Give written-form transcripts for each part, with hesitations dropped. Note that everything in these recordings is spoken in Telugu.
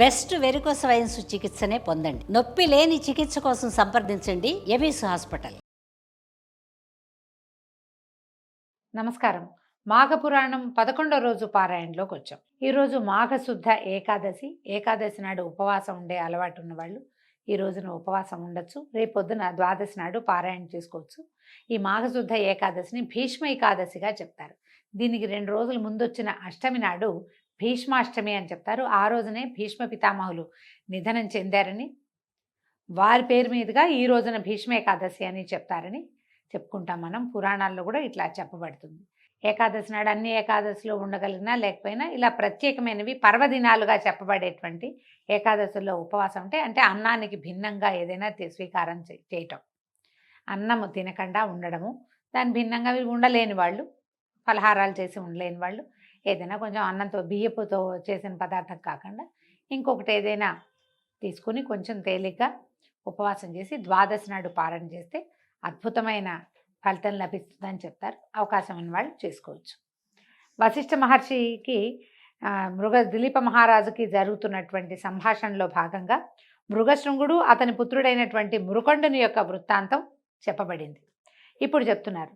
బెస్ట్ వెరికోస్ వెయిన్స్ చికిత్సనే పొందండి. నొప్పి లేని చికిత్స కోసం సంప్రదించండి ఎబిస్ హాస్పిటల్. నమస్కారం. మాఘపురాణం 11వ రోజు పారాయణలోకి వచ్చాం. ఈరోజు మాఘశుద్ధ ఏకాదశి. ఏకాదశి నాడు ఉపవాసం ఉండే అలవాటు ఉన్నవాళ్ళు ఈ రోజున ఉపవాసం ఉండొచ్చు. రేపొద్దున ద్వాదశి నాడు పారాయణ చేసుకోవచ్చు. ఈ మాఘశుద్ధ ఏకాదశిని భీష్మ ఏకాదశిగా చెప్తారు. దీనికి 2 రోజుల ముందొచ్చిన అష్టమి నాడు భీష్మాష్టమి అని చెప్తారు. ఆ రోజునే భీష్మ పితామహులు నిధనం చెందారని, వారి పేరు మీదుగా ఈ రోజున భీష్మ ఏకాదశి అని చెప్తారని చెప్పుకుంటాం. మనం పురాణాల్లో కూడా ఇట్లా చెప్పబడుతుంది. ఏకాదశి నాడు అన్ని ఏకాదశిలో ఉండగలిగినా లేకపోయినా ఇలా ప్రత్యేకమైనవి పర్వదినాలుగా చెప్పబడేటువంటి ఏకాదశుల్లో ఉపవాసం అంటే అన్నానికి భిన్నంగా ఏదైనా స్వీకారం చేయటం, అన్నము తినకుండా ఉండడము. దాని భిన్నంగా ఉండలేని వాళ్ళు, పలహారాలు చేసి ఉండలేని వాళ్ళు ఏదైనా కొంచెం అన్నంతో బియ్యపుతో చేసిన పదార్థం కాకుండా ఇంకొకటి ఏదైనా తీసుకుని కొంచెం తేలిగ్గా ఉపవాసం చేసి ద్వాదశి నాడు పారణ చేస్తే అద్భుతమైన ఫలితం లభిస్తుందని చెప్తారు. అవకాశం ఉన్న వాళ్ళు చేసుకోవచ్చు. వశిష్ఠ మహర్షికి దిలీప మహారాజుకి జరుగుతున్నటువంటి సంభాషణలో భాగంగా మృగశృంగుడు అతని పుత్రుడైనటువంటి మృకండుని యొక్క వృత్తాంతం చెప్పబడింది. ఇప్పుడు చెప్తున్నారు,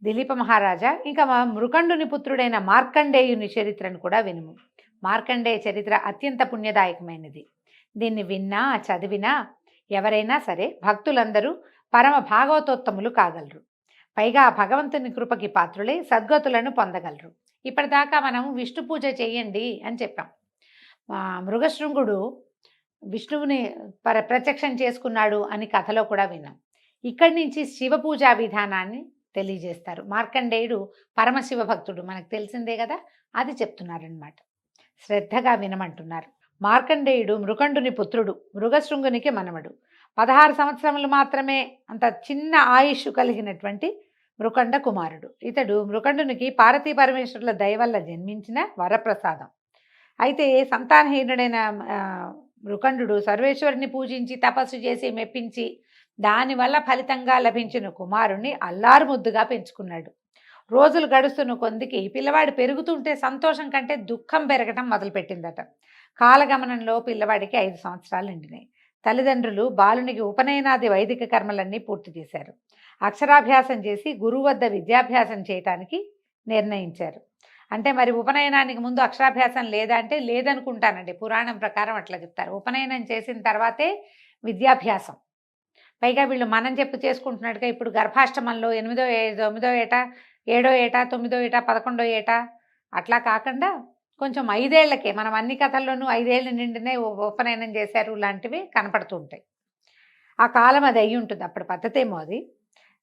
దిలీప మహారాజా ఇంకా మృకండుని పుత్రుడైన మార్కండేయుని చరిత్రను కూడా వినుము. మార్కండేయ చరిత్ర అత్యంత పుణ్యదాయకమైనది. దీన్ని విన్నా చదివినా ఎవరైనా సరే భక్తులందరూ పరమ భాగవతోత్తములు కాగలరు. పైగా భగవంతుని కృపకి పాత్రులై సద్గతులను పొందగలరు. ఇప్పటిదాకా మనం విష్ణు పూజ చేయండి అని చెప్పాం. మృగశృంగుడు విష్ణువుని ప్రత్యక్షం చేసుకున్నాడు అని కథలో కూడా విన్నాం. ఇక్కడి నుంచి శివ పూజా విధానాన్ని తెలియజేస్తారు. మార్కండేయుడు పరమశివ భక్తుడు, మనకు తెలిసిందే కదా, అది చెప్తున్నారనమాట. శ్రద్ధగా వినమంటున్నారు. మార్కండేయుడు మృకండుని పుత్రుడు, మృగశృంగునికి మనవడు. 16 సంవత్సరములు మాత్రమే అంత చిన్న ఆయుష్ కలిగినటువంటి మృకండ కుమారుడు. ఇతడు మృకండునికి పార్వతీ పరమేశ్వరుల దయ వల్ల జన్మించిన వరప్రసాదం. అయితే సంతానహీనుడైన మృకండు సర్వేశ్వరుని పూజించి తపస్సు చేసి మెప్పించి దానివల్ల ఫలితంగా లభించిన కుమారుణ్ణి అల్లారు ముద్దుగా పెంచుకున్నాడు. రోజులు గడుస్తున్న కొందికి పిల్లవాడు పెరుగుతుంటే సంతోషం కంటే దుఃఖం పెరగటం మొదలుపెట్టిందట. కాలగమనంలో పిల్లవాడికి 5 సంవత్సరాలు నిండినాయి. తల్లిదండ్రులు బాలునికి ఉపనయనాది వైదిక కర్మలన్నీ పూర్తి చేశారు. అక్షరాభ్యాసం చేసి గురువు వద్ద విద్యాభ్యాసం చేయటానికి నిర్ణయించారు. అంటే మరి ఉపనయనానికి ముందు అక్షరాభ్యాసం లేదా అంటే లేదనుకుంటానండి. పురాణం ప్రకారం అట్లా చెప్తారు. ఉపనయనం చేసిన తర్వాతే విద్యాభ్యాసం. పైగా వీళ్ళు మనం చేసుకుంటున్నట్టుగా ఇప్పుడు గర్భాష్టమంలో 8వ 9వ ఏట 7వ ఏట 9వ ఏట 11వ ఏట అట్లా కాకుండా కొంచెం 5 ఏళ్లకే, మనం అన్ని కథల్లోనూ 5 ఏళ్ళు నిండినే ఉపనయనం చేశారు లాంటివి కనపడుతూ ఉంటాయి. ఆ కాలం అది అయ్యి ఉంటుంది, అప్పుడు పద్ధతేమో అది.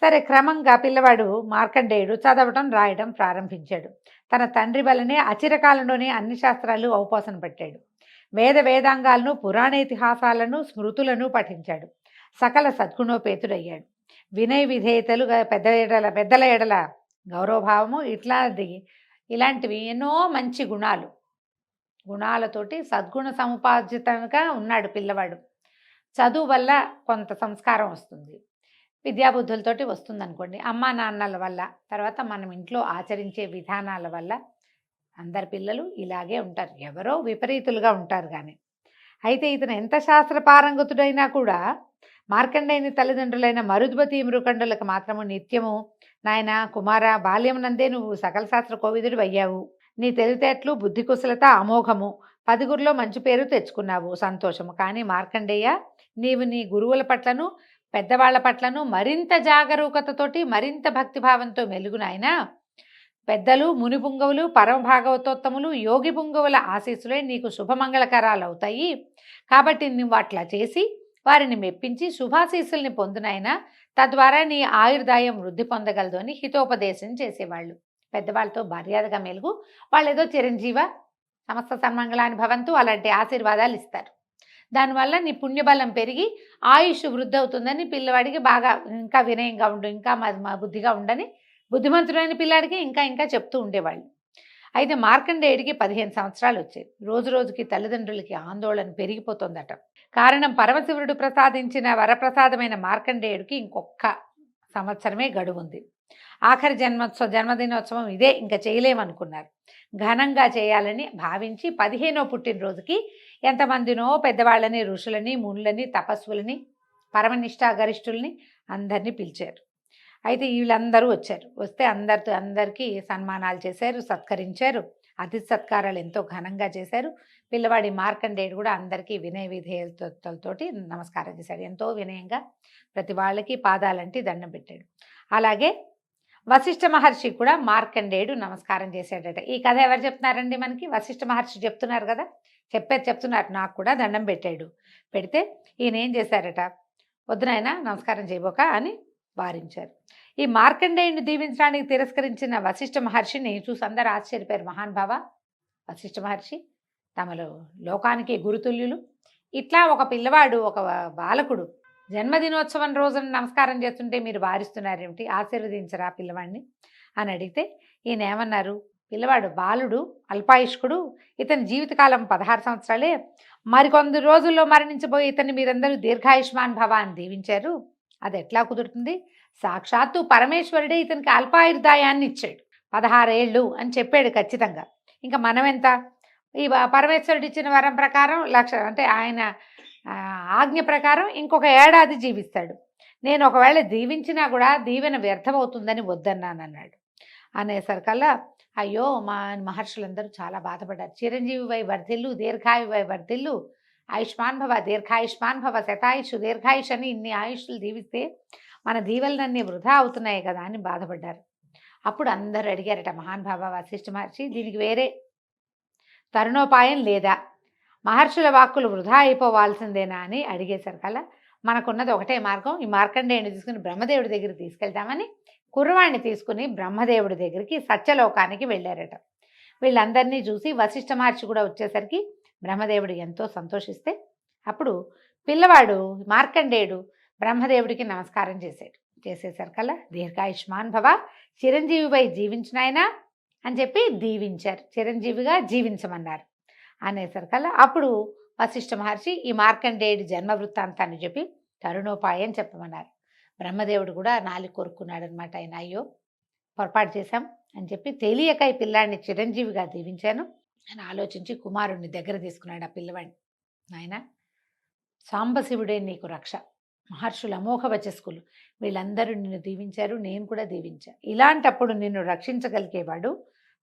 సరే, క్రమంగా పిల్లవాడు మార్కండేయుడు చదవటం రాయడం ప్రారంభించాడు. తన తండ్రి వల్లనే అచిరకాలంలోనే అన్ని శాస్త్రాలు ఔపాసన పెట్టాడు. వేదాంగాలను పురాణ ఇతిహాసాలను స్మృతులను పఠించాడు. సకల సద్గుణోపేతుడయ్యాడు. వినయ విధేయతలు, పెద్దల ఎడల గౌరవభావము ఇలాంటివి ఎన్నో మంచి గుణాలతోటి సద్గుణ సముపార్జితంగా ఉన్నాడు పిల్లవాడు. చదువు వల్ల కొంత సంస్కారం వస్తుంది, విద్యాబుద్ధులతోటి వస్తుంది అనుకోండి. అమ్మా నాన్నల వల్ల, తర్వాత మనం ఇంట్లో ఆచరించే విధానాల వల్ల అందరి పిల్లలు ఇలాగే ఉంటారు. ఎవరో విపరీతులుగా ఉంటారు కానీ. అయితే ఇతను ఎంత శాస్త్ర పారంగతుడైనా కూడా మార్కండేయుని తల్లిదండ్రులైన మరుద్వతి మృకండులకు మాత్రము నిత్యము, నాయన కుమార, బాల్యమునందే నువ్వు సకల శాస్త్ర కోవిదుడు అయ్యావు. నీ తెలివితేటలు బుద్ధి కుశలత అమోఘము. 10గురిలో మంచి పేరు తెచ్చుకున్నావు, సంతోషము. కానీ మార్కండేయ, నీవు నీ గురువుల పట్లను పెద్దవాళ్ల పట్లను మరింత జాగరూకతతోటి మరింత భక్తిభావంతో మెలుగు నాయన. పెద్దలు మునిపుంగవులు పరమభాగవతోత్తములు యోగి పుంగవుల ఆశీస్సులే నీకు శుభమంగళకరాలు అవుతాయి. కాబట్టి నువ్వు అట్లా చేసి వారిని మెప్పించి శుభాశీస్సుల్ని పొందునైనా, తద్వారా నీ ఆయుర్దాయం వృద్ధి పొందగలదు అని హితోపదేశం చేసేవాళ్ళు. పెద్దవాళ్ళతో మర్యాదగా మెలుగు, వాళ్ళు ఏదో చిరంజీవ సమస్త సన్మంగళాన్ని భవంతు అలాంటి ఆశీర్వాదాలు ఇస్తారు. దానివల్ల నీ పుణ్యబలం పెరిగి ఆయుష్ వృద్ధి అవుతుందని పిల్లవాడికి బాగా ఇంకా వినయంగా ఉండు, ఇంకా బుద్ధిగా ఉండని, బుద్ధిమంతుడైన పిల్లాడికి ఇంకా చెప్తూ ఉండేవాళ్ళు. అయితే మార్కండేయుడికి 15 సంవత్సరాలు వచ్చాయి. రోజు రోజుకి తల్లిదండ్రులకి ఆందోళన పెరిగిపోతుందట. కారణం, పరమశివుడు ప్రసాదించిన వరప్రసాదమైన మార్కండేయుడికి ఇంకొక సంవత్సరమే గడువుంది. ఆఖరి జన్మదినోత్సవం ఇదే, ఇంకా చేయలేమనుకున్నారు. ఘనంగా చేయాలని భావించి 15వ పుట్టినరోజుకి ఎంతమందినో పెద్దవాళ్ళని, ఋషులని, మునులని, తపస్సులని, పరమనిష్టా గరిష్ఠుల్ని అందరినీ పిలిచారు. అయితే వీళ్ళందరూ వచ్చారు. వస్తే అందరికీ సన్మానాలు చేశారు, సత్కరించారు. అతిథి సత్కారాలు ఎంతో ఘనంగా చేశారు. పిల్లవాడి మార్కండేయుడు కూడా అందరికీ వినయ విధేయతలతోటి నమస్కారం చేశాడు. ఎంతో వినయంగా ప్రతి వాళ్ళకి పాదాలంటి దండం పెట్టాడు. అలాగే వశిష్ఠ మహర్షి కూడా మార్కండేయుడు నమస్కారం చేశాడట. ఈ కథ ఎవరు చెప్తున్నారండి మనకి? వశిష్ఠ మహర్షి చెప్తున్నారు కదా, చెప్తున్నారు. నాకు కూడా దండం పెట్టాడు. పెడితే ఈయన ఏం చేశారట, వద్దునైనా నమస్కారం చేయబోక అని వారించారు. ఈ మార్కండేయుని దీవించడానికి తిరస్కరించిన వశిష్ఠ మహర్షిని చూసి అందరూ ఆశ్చర్యపోయారు. మహానుభావ వశిష్ఠ మహర్షి తమలో లోకానికి గురుతుల్యులు, ఇట్లా ఒక పిల్లవాడు, ఒక బాలకుడు జన్మదినోత్సవం రోజున నమస్కారం చేస్తుంటే మీరు వారిస్తున్నారేమిటి, ఆశీర్వదించరా పిల్లవాడిని అని అడిగితే ఈయన ఏమన్నారు, పిల్లవాడు బాలుడు, అల్పాయుష్కుడు, ఇతని జీవితకాలం 16 సంవత్సరాలే, మరికొంది రోజుల్లో మరణించబోయి ఇతన్ని మీరందరూ దీర్ఘాయుష్మాన్ భవ అని దీవించారు. అది ఎట్లా కుదురుతుంది? సాక్షాత్తు పరమేశ్వరుడే ఇతనికి అల్పాయుర్దాయాన్ని ఇచ్చాడు, 16 ఏళ్ళు అని చెప్పాడు ఖచ్చితంగా. ఇంకా మనం ఎంత? ఈ పరమేశ్వరుడు ఇచ్చిన వరం ప్రకారం అంటే ఆయన ఆజ్ఞ ప్రకారం ఇంకొక ఏడాది జీవిస్తాడు. నేను ఒకవేళ దీవించినా కూడా దీవెన వ్యర్థమవుతుందని వద్దన్నానన్నాడు. అనేసరికల్లా అయ్యో మా మహర్షులందరూ చాలా బాధపడ్డారు. చిరంజీవి వై వర్ధిల్లు, దీర్ఘాయు వై వర్ధిల్లు, ఆయుష్మాన్ భవ, దీర్ఘాయుష్మాన్ భవ, శతాయుష్ దీర్ఘాయుష్ అని ఇన్ని ఆయుష్లు దీవిస్తే మన దీవెలనన్నీ వృధా అవుతున్నాయి కదా అని బాధపడ్డారు. అప్పుడు అందరూ అడిగారట, మహానుభావ వశిష్ఠ మహర్షి, దీనికి వేరే తరుణోపాయం లేదా? మహర్షుల వాక్కులు వృధా అయిపోవాల్సిందేనా అని అడిగేసరికల్లా మనకున్నది ఒకటే మార్గం, ఈ మార్కండేయుని తీసుకుని బ్రహ్మదేవుడి దగ్గరికి తీసుకెళ్తామని కుర్రవాణ్ణి తీసుకుని బ్రహ్మదేవుడి దగ్గరికి సత్యలోకానికి వెళ్ళారట. వీళ్ళందరినీ చూసి వశిష్ఠ మహర్షి కూడా వచ్చేసరికి బ్రహ్మదేవుడు ఎంతో సంతోషిస్తే అప్పుడు పిల్లవాడు మార్కండేయుడు బ్రహ్మదేవుడికి నమస్కారం చేసేసరికల్లా దీర్ఘాయుష్మాన్ భవ, చిరంజీవిపై జీవించినాయనా అని చెప్పి దీవించారు. చిరంజీవిగా జీవించమన్నారు. అనేసరికల్లా అప్పుడు వశిష్ఠ మహర్షి ఈ మార్కండేయుడి జన్మ వృత్తాంతాన్ని చెప్పి తరుణోపాయం చెప్పమన్నారు. బ్రహ్మదేవుడు కూడా నాలుగు కొరుక్కున్నాడు అనమాట. ఆయన అయ్యో పొరపాటు చేశాం అని చెప్పి తెలియక ఈ పిల్లాడిని చిరంజీవిగా దీవించాను అని ఆలోచించి కుమారుణ్ణి దగ్గర తీసుకున్నాడు. ఆ పిల్లవాడిని, నాయన సాంబశివుడే నీకు రక్ష, మహర్షులు అమోఘ వచస్కులు వీళ్ళందరూ నిన్ను దీవించారు, నేను కూడా దీవించాను. ఇలాంటప్పుడు నిన్ను రక్షించగలిగేవాడు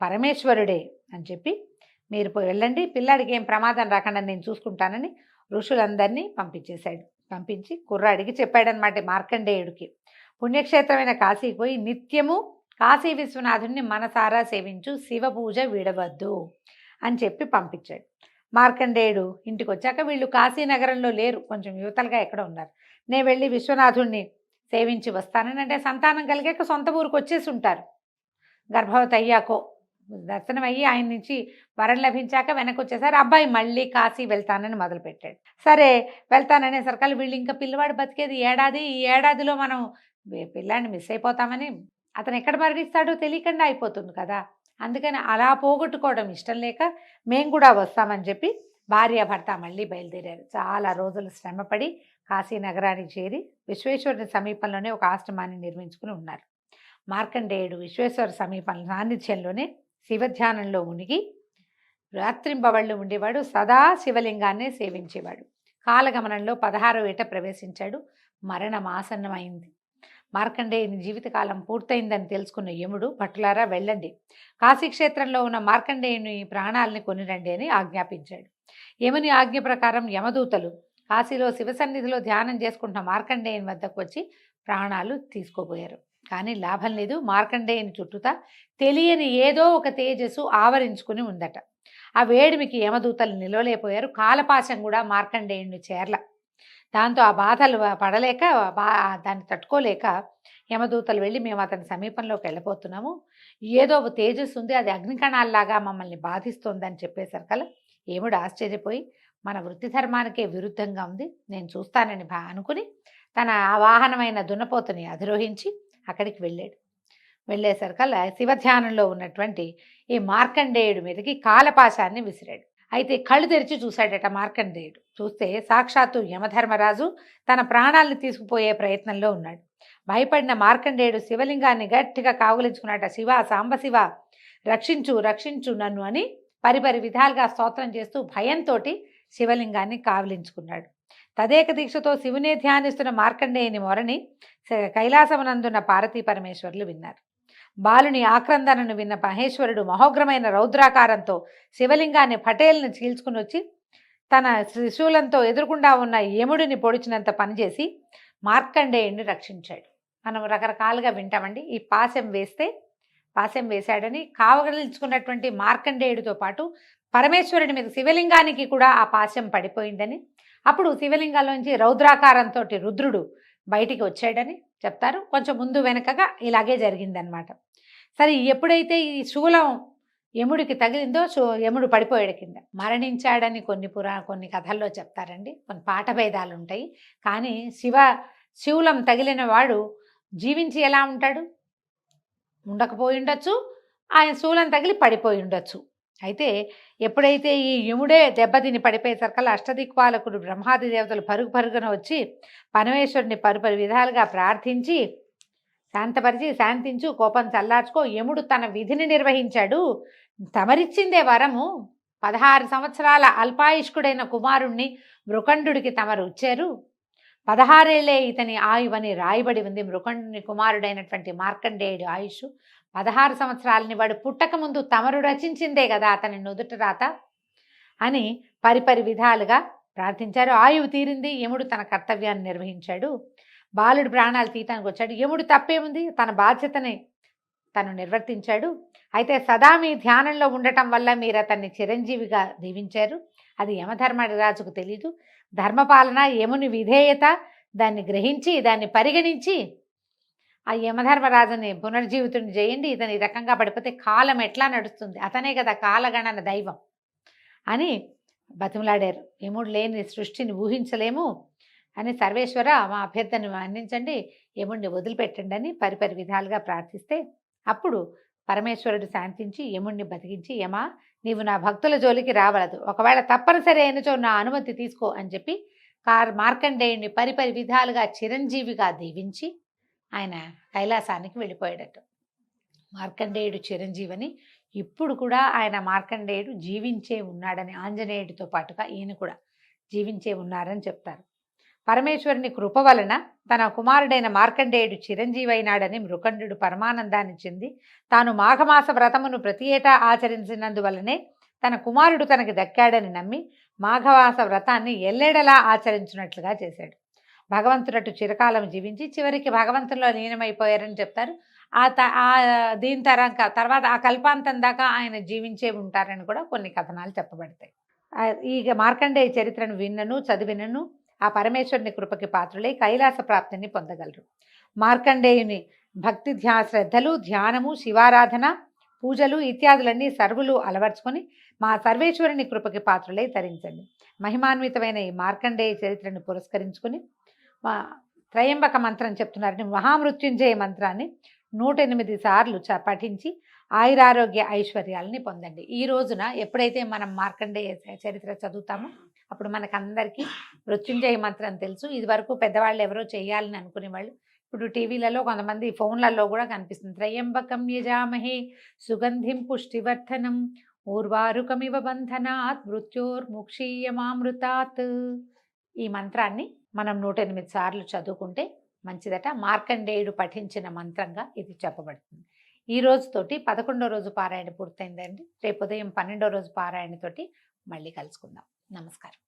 పరమేశ్వరుడే అని చెప్పి మీరు వెళ్ళండి, పిల్లాడికి ఏం ప్రమాదం రాకుండా నేను చూసుకుంటానని ఋషులందరినీ పంపించేశాడు. పంపించి కుర్రాడికి చెప్పాడనమాట మార్కండేయుడికి, పుణ్యక్షేత్రమైన కాశీకి పోయి నిత్యము కాశీ విశ్వనాథుడిని మనసారా సేవించు, శివ పూజ విడవద్దు అని చెప్పి పంపించాడు. మార్కండేయుడు ఇంటికి వచ్చాక వీళ్ళు కాశీనగరంలో లేరు, కొంచెం యువతలుగా ఎక్కడ ఉన్నారు. నేను వెళ్ళి విశ్వనాథుడిని సేవించి వస్తానని, అంటే సంతానం కలిగాక సొంత ఊరికి వచ్చేసి ఉంటారు. గర్భవతి అయ్యాకో దర్శనం అయ్యి ఆయన నుంచి వరం లభించాక వెనక్కి వచ్చేసారు. అబ్బాయి మళ్ళీ కాశీ వెళ్తానని మొదలుపెట్టాడు. సరే వెళ్తాననే సరికల్ వీళ్ళు ఇంకా పిల్లవాడు బతికేది ఏడాది, ఈ ఏడాదిలో మనం పిల్లాడిని మిస్ అయిపోతామని, అతను ఎక్కడ మరణిస్తాడో తెలియకుండా అయిపోతుంది కదా, అందుకని అలా పోగొట్టుకోవడం ఇష్టం లేక మేము కూడా వస్తామని చెప్పి భార్య భర్త మళ్ళీ బయలుదేరారు. చాలా రోజులు శ్రమపడి కాశీ నగరానికి చేరి విశ్వేశ్వరుని సమీపంలోనే ఒక ఆశ్రమాన్ని నిర్మించుకుని ఉన్నారు. మార్కండేయుడు విశ్వేశ్వర సమీపంలో సాన్నిధ్యంలోనే శివధ్యానంలో మునిగి రాత్రింబవళ్ళు ఉండేవాడు. సదా శివలింగాన్నే సేవించేవాడు. కాలగమనంలో 16వ ఏట ప్రవేశించాడు. మరణం ఆసన్నమైంది. మార్కండేయుని జీవితకాలం పూర్తయిందని తెలుసుకున్న యముడు, భటులారా వెళ్ళండి, కాశీక్షేత్రంలో ఉన్న మార్కండేయుని ప్రాణాలని కొనిరండి అని ఆజ్ఞాపించాడు. యముని ఆజ్ఞ ప్రకారం యమదూతలు కాశీలో శివసన్నిధిలో ధ్యానం చేసుకుంటున్న మార్కండేయుని వద్దకు వచ్చి ప్రాణాలు తీసుకోబోయారు. కానీ లాభం లేదు. మార్కండేయుని చుట్టూతా తెలియని ఏదో ఒక తేజస్సు ఆవరించుకుని ఉందట. ఆ వేడిమికి యమదూతలు నిలవలేకపోయారు. కాలపాశం కూడా మార్కండేయుని చేర్ల. దాంతో ఆ బాధలు పడలేక దాన్ని తట్టుకోలేక యమదూతలు వెళ్ళి మేము అతని సమీపంలోకి వెళ్ళిపోతున్నాము, ఏదో తేజస్సు ఉంది, అది అగ్నికణాల్లాగా మమ్మల్ని బాధిస్తోందని చెప్పేసరికల్లా యముడు ఆశ్చర్యపోయి మన వృత్తి ధర్మానికే విరుద్ధంగా ఉంది, నేను చూస్తానని అనుకుని తన వాహనమైన దున్నపోతుని అధిరోహించి అక్కడికి వెళ్ళాడు. వెళ్ళేసరికల్లా శివధ్యానంలో ఉన్నటువంటి ఈ మార్కండేయుడి మీదకి కాలపాశాన్ని విసిరాడు. అయితే కళ్ళు తెరిచి చూశాడట మార్కండేయుడు. చూస్తే సాక్షాత్తు యమధర్మరాజు తన ప్రాణాలను తీసుకుపోయే ప్రయత్నంలో ఉన్నాడు. భయపడిన మార్కండేయుడు శివలింగాన్ని గట్టిగా కావులించుకున్నాట. శివ, సాంబశివ, రక్షించు రక్షించు నన్ను అని పరిపరి విధాలుగా స్తోత్రం చేస్తూ భయంతో శివలింగాన్ని కావలించుకున్నాడు. తదేక దీక్షతో శివునే ధ్యానిస్తున్న మార్కండేయుని మొరని కైలాసమునందున్న పార్వతీ పరమేశ్వరులు విన్నారు. బాలుని ఆక్రందనను విన్న మహేశ్వరుడు మహోగ్రమైన రౌద్రాకారంతో శివలింగాన్ని పటేల్ని చీల్చుకుని వచ్చి తన త్రిశూలంతో ఎదురుకుండా ఉన్న యముడిని పొడిచినంత పనిచేసి మార్కండేయుడిని రక్షించాడు. మనం రకరకాలుగా వింటామండి. ఈ పాశం వేశాడని కావలించుకున్నటువంటి మార్కండేయుడితో పాటు పరమేశ్వరుడి మీద శివలింగానికి కూడా ఆ పాశం పడిపోయిందని, అప్పుడు శివలింగంలోంచి రౌద్రాకారంతో రుద్రుడు బయటికి వచ్చాడని చెప్తారు. కొంచెం ముందు వెనకగా ఇలాగే జరిగిందనమాట. సరే, ఎప్పుడైతే ఈ శూలం యముడికి తగిలిందో యముడు పడిపోయాడు కింద, మరణించాడని కొన్ని కథల్లో చెప్తారండి. కొన్ని పాఠభేదాలు ఉంటాయి. కానీ శూలం తగిలిన వాడు జీవించి ఎలా ఉంటాడు? ఉండకపోయి ఉండొచ్చు, ఆయన శూలం తగిలి పడిపోయి ఉండొచ్చు. అయితే ఎప్పుడైతే ఈ యముడే దెబ్బతిని పడిపోయేసరికల్లా అష్టదిక్పాలకుడు బ్రహ్మాది దేవతలు పరుగున వచ్చి పరమేశ్వరుని పరుపరి విధాలుగా ప్రార్థించి శాంతించు, కోపం చల్లార్చుకో, యముడు తన విధిని నిర్వహించాడు, తమరిచ్చిందే వరము, 16 సంవత్సరాల అల్పాయుష్కుడైన కుమారుణ్ణి మృకండుడికి తమరు ఇచ్చారు, 16 ఏళ్లే ఇతని ఆయువని రాయబడి ఉంది. మృకండుని కుమారుడైనటువంటి మార్కండేయుడి ఆయుష్ 16 సంవత్సరాలని వాడు పుట్టక ముందు తమరు రచించిందే కదా అతని నుదుట రాత అని పరిపరి విధాలుగా ప్రార్థించారు. ఆయువు తీరింది, యముడు తన కర్తవ్యాన్ని నిర్వహించాడు, బాలుడు ప్రాణాలు తీయటానికి వచ్చాడు. యముడు తప్పేముంది, తన బాధ్యతని తను నిర్వర్తించాడు. అయితే సదా మీ ధ్యానంలో ఉండటం వల్ల మీరు అతన్ని చిరంజీవిగా దీవించారు. అది యమధర్మరాజుకు తెలీదు. ధర్మపాలన, యముని విధేయత దాన్ని గ్రహించి దాన్ని పరిగణించి ఆ యమధర్మరాజుని పునర్జీవితుని చేయండి. ఇతని రకంగా పడిపోతే కాలం ఎట్లా నడుస్తుంది, అతనే కదా కాలగణన దైవం అని బతిమలాడారు. యముడు లేని సృష్టిని ఊహించలేము అని, సర్వేశ్వర మా అభ్యర్థనను మన్నించండి, యముడిని వదిలిపెట్టండి అని పరిపరి విధాలుగా ప్రార్థిస్తే అప్పుడు పరమేశ్వరుడు శాంతించి యముడిని బతికించి, యమా నీవు నా భక్తుల జోలికి రావలదు, ఒకవేళ తప్పనిసరి అయినచో నా అనుమతి తీసుకో అని చెప్పి మార్కండేయుడిని పరిపరి విధాలుగా చిరంజీవిగా దీవించి ఆయన కైలాసానికి వెళ్ళిపోయాడట. మార్కండేయుడు చిరంజీవని ఇప్పుడు కూడా ఆయన మార్కండేయుడు జీవించే ఉన్నాడని, ఆంజనేయుడితో పాటుగా ఈయన కూడా జీవించే ఉన్నారని చెప్తారు. పరమేశ్వరుని కృప వలన తన కుమారుడైన మార్కండేయుడు చిరంజీవైనాడని మృకండు పరమానందాన్ని చెంది తాను మాఘమాస వ్రతమును ప్రతి ఏటా ఆచరించినందువలనే తన కుమారుడు తనకి దక్కాడని నమ్మి మాఘమాస వ్రతాన్ని ఎల్లెడలా ఆచరించినట్లుగా చేశాడు. భగవంతుడటు చిరకాలం జీవించి చివరికి భగవంతుల్లో లీనమైపోయారని చెప్తారు. దీని తర్వాత ఆ కల్పాంతం దాకా ఆయన జీవించే ఉంటారని కూడా కొన్ని కథనాలు చెప్పబడతాయి. ఈ మార్కండేయ చరిత్రను విన్నను చదివినను ఆ పరమేశ్వరుని కృపకి పాత్రులై కైలాస ప్రాప్తిని పొందగలరు. మార్కండేయుని భక్తి శ్రద్ధలు, ధ్యానము, శివారాధన, పూజలు ఇత్యాదులన్నీ సర్వులు అలవర్చుకొని మా సర్వేశ్వరుని కృపకి పాత్రులై తరించండి. మహిమాన్వితమైన ఈ మార్కండేయ చరిత్రను పురస్కరించుకొని త్రయంబక మంత్రం చెప్తున్నారని, మహామృత్యుంజయ మంత్రాన్ని 108 సార్లు పఠించి ఆయురారోగ్య ఐశ్వర్యాలని పొందండి. ఈ రోజున ఎప్పుడైతే మనం మార్కండేయ చరిత్ర చదువుతామో అప్పుడు మనకందరికీ మృత్యుంజయ మంత్రం తెలుసు. ఇది వరకు పెద్దవాళ్ళు ఎవరో చేయాలని అనుకునేవాళ్ళు, ఇప్పుడు టీవీలలో కొంతమంది ఫోన్లలో కూడా కనిపిస్తుంది. త్రయంబకం యజామహే సుగంధిం పుష్టివర్ధనం ఊర్వారుకమివ బంధనాత్ మృత్యోర్ముక్షీయమామృతాత్. ఈ మంత్రాన్ని మనం 108 సార్లు చదువుకుంటే మంచిదట. మార్కండేయుడు పఠించిన మంత్రంగా ఇది చెప్పబడుతుంది. ఈ రోజుతోటి 11వ రోజు పారాయణ పూర్తయిందండి. రేపు ఉదయం 12వ రోజు పారాయణతోటి మళ్ళీ కలుసుకుందాం. నమస్కారం.